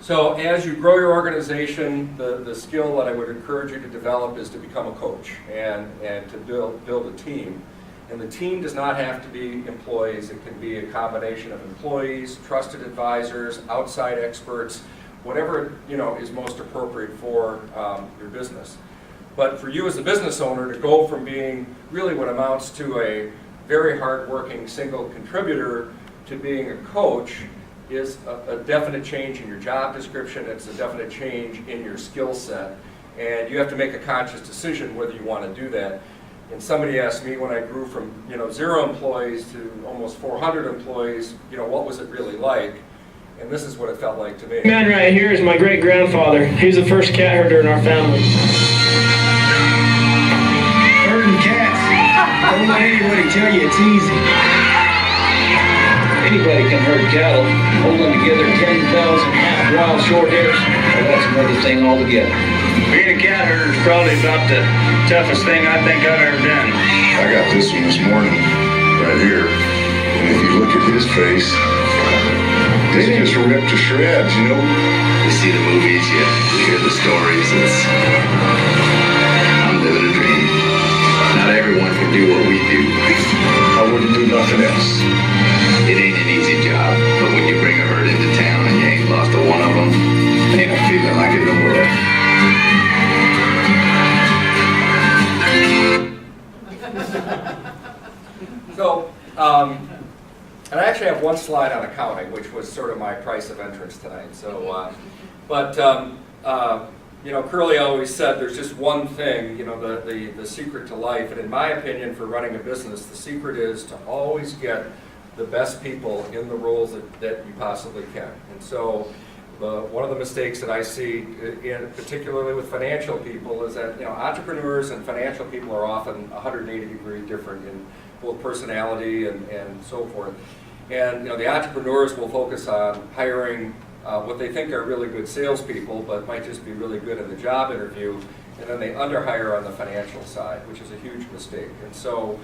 So as you grow your organization, the skill that I would encourage you to develop is to become a coach and to build a team. And the team does not have to be employees. It can be a combination of employees, trusted advisors, outside experts, whatever is most appropriate for your business. But for you as a business owner to go from being really what amounts to a very hard-working single contributor to being a coach is a definite change in your job description. It's a definite change in your skill set. And you have to make a conscious decision whether you want to do that. And somebody asked me when I grew from 0 employees to almost 400 employees, what was it really like? And this is what it felt like to me. Man right here is my great-grandfather. He was the first cat herder in our family. Herding cats. Don't let anybody tell you it's easy. Anybody can herd cattle. Holding together 10,000 half-wild short hairs, well, that's another thing altogether. Being a cat herder is probably about the toughest thing I think I've ever done. I got this one this morning, right here, and if you look at his face, it's just ripped to shreds, You see the movies, you hear the stories, I'm living a dream. Not everyone can do what we do. I wouldn't do nothing else. It ain't an easy job, but when you bring a herd into town and you ain't lost a one of them, ain't a feeling like it in the world. So, and I actually have one slide on accounting, which was sort of my price of entrance tonight. So, Curly always said there's just one thing, the secret to life. And in my opinion, for running a business, the secret is to always get the best people in the roles that you possibly can. And so, one of the mistakes that I see, particularly with financial people, is that entrepreneurs and financial people are often 180-degree different in both personality and so forth. And the entrepreneurs will focus on hiring what they think are really good salespeople, but might just be really good in the job interview, and then they underhire on the financial side, which is a huge mistake. And so,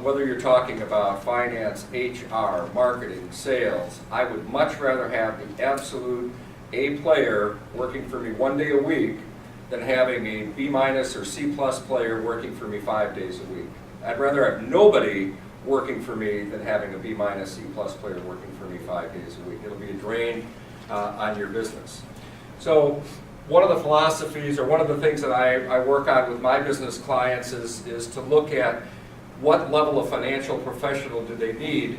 whether you're talking about finance, HR, marketing, sales, I would much rather have the absolute A player working for me 1 day a week than having a B- or C+ player working for me 5 days a week. I'd rather have nobody working for me than having a B-, C+ player working for me 5 days a week. It'll be a drain on your business. So one of the philosophies, or one of the things that I work on with my business clients is to look at what level of financial professional do they need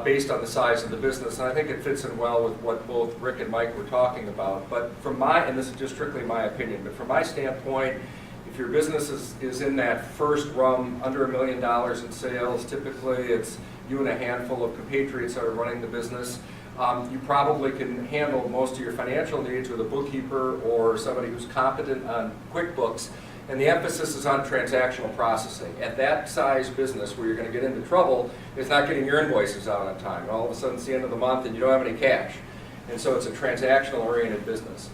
based on the size of the business. And I think it fits in well with what both Rick and Mike were talking about. But from and this is just strictly my opinion, but from my standpoint, if your business is in that first rung, under $1 million in sales, typically it's you and a handful of compatriots that are running the business. You probably can handle most of your financial needs with a bookkeeper or somebody who's competent on QuickBooks. And the emphasis is on transactional processing. At that size business, where you're going to get into trouble is not getting your invoices out on time. And all of a sudden it's the end of the month and you don't have any cash. And so it's a transactional-oriented business.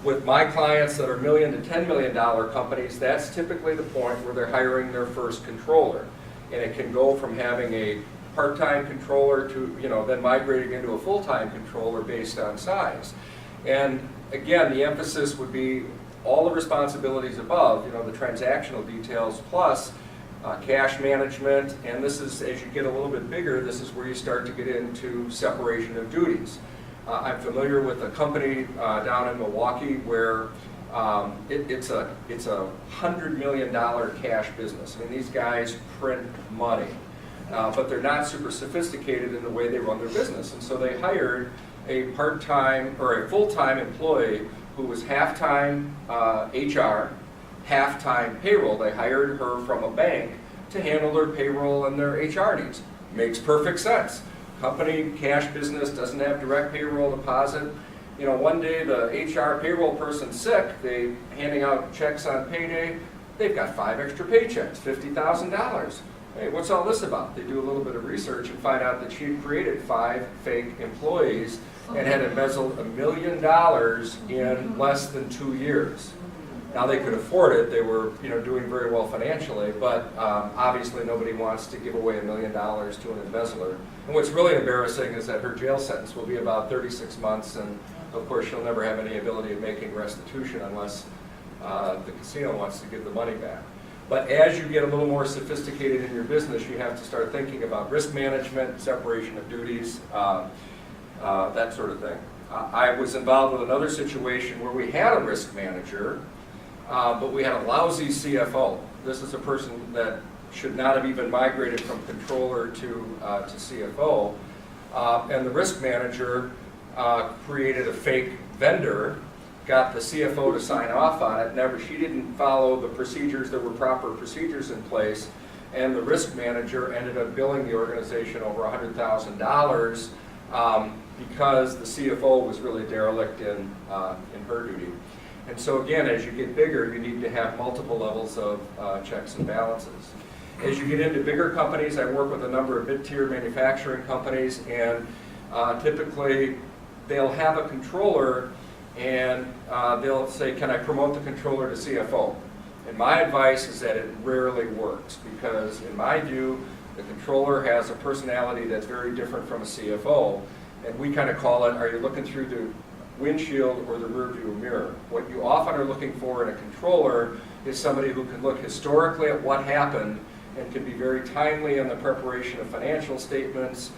With my clients that are $1 million to $10 million companies, that's typically the point where they're hiring their first controller. And it can go from having a part-time controller to, then migrating into a full-time controller based on size. And again, the emphasis would be all the responsibilities above, the transactional details plus cash management. And this is, as you get a little bit bigger, this is where you start to get into separation of duties. I'm familiar with a company down in Milwaukee where it's a $100 million cash business. I mean, these guys print money, but they're not super sophisticated in the way they run their business. And so they hired a part-time or a full-time employee who was half-time HR, half-time payroll. They hired her from a bank to handle their payroll and their HR needs. Makes perfect sense. Company, cash business, doesn't have direct payroll deposit. One day the HR payroll person's sick, they handing out checks on payday, they've got 5 extra paychecks, $50,000. Hey, what's all this about? They do a little bit of research and find out that she had created 5 fake employees and had embezzled $1 million in less than 2 years. Now they could afford it, they were doing very well financially, but obviously nobody wants to give away $1 million to an embezzler. And what's really embarrassing is that her jail sentence will be about 36 months and of course, you'll never have any ability of making restitution unless the casino wants to give the money back. But as you get a little more sophisticated in your business, you have to start thinking about risk management, separation of duties, that sort of thing. I was involved with another situation where we had a risk manager, but we had a lousy CFO. This is a person that should not have even migrated from controller to CFO. And the risk manager created a fake vendor, got the CFO to sign off on it. She didn't follow the procedures. There were proper procedures in place, and the risk manager ended up billing the organization over $100,000 because the CFO was really derelict in her duty. And so again, as you get bigger, you need to have multiple levels of checks and balances. As you get into bigger companies, I work with a number of mid-tier manufacturing companies, and typically they'll have a controller and they'll say, can I promote the controller to CFO? And my advice is that it rarely works, because in my view, the controller has a personality that's very different from a CFO, and we kind of call it, are you looking through the windshield or the rearview mirror? What you often are looking for in a controller is somebody who can look historically at what happened and can be very timely in the preparation of financial statements,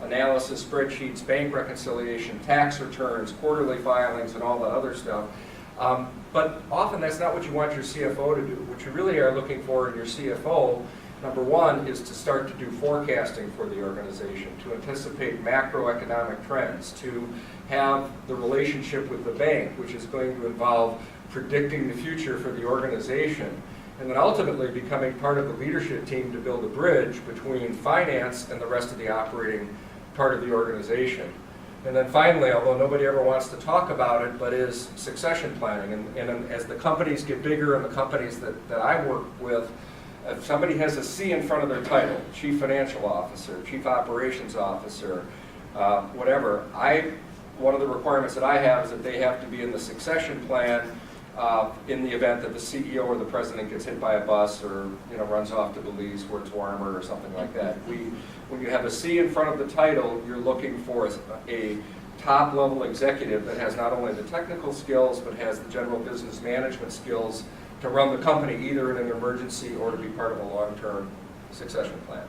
analysis spreadsheets, bank reconciliation, tax returns, quarterly filings, and all that other stuff. But often that's not what you want your CFO to do. What you really are looking for in your CFO, number one, is to start to do forecasting for the organization, to anticipate macroeconomic trends, to have the relationship with the bank, which is going to involve predicting the future for the organization, and then ultimately becoming part of the leadership team to build a bridge between finance and the rest of the operating part of the organization. And then finally, although nobody ever wants to talk about it, but is succession planning. And as the companies get bigger, and the companies that I work with, if somebody has a C in front of their title, Chief Financial Officer, Chief Operations Officer, whatever, one of the requirements that I have is that they have to be in the succession plan in the event that the CEO or the president gets hit by a bus, or runs off to Belize where it's warmer or something like that. When you have a C in front of the title, you're looking for a top-level executive that has not only the technical skills, but has the general business management skills to run the company either in an emergency or to be part of a long-term succession plan.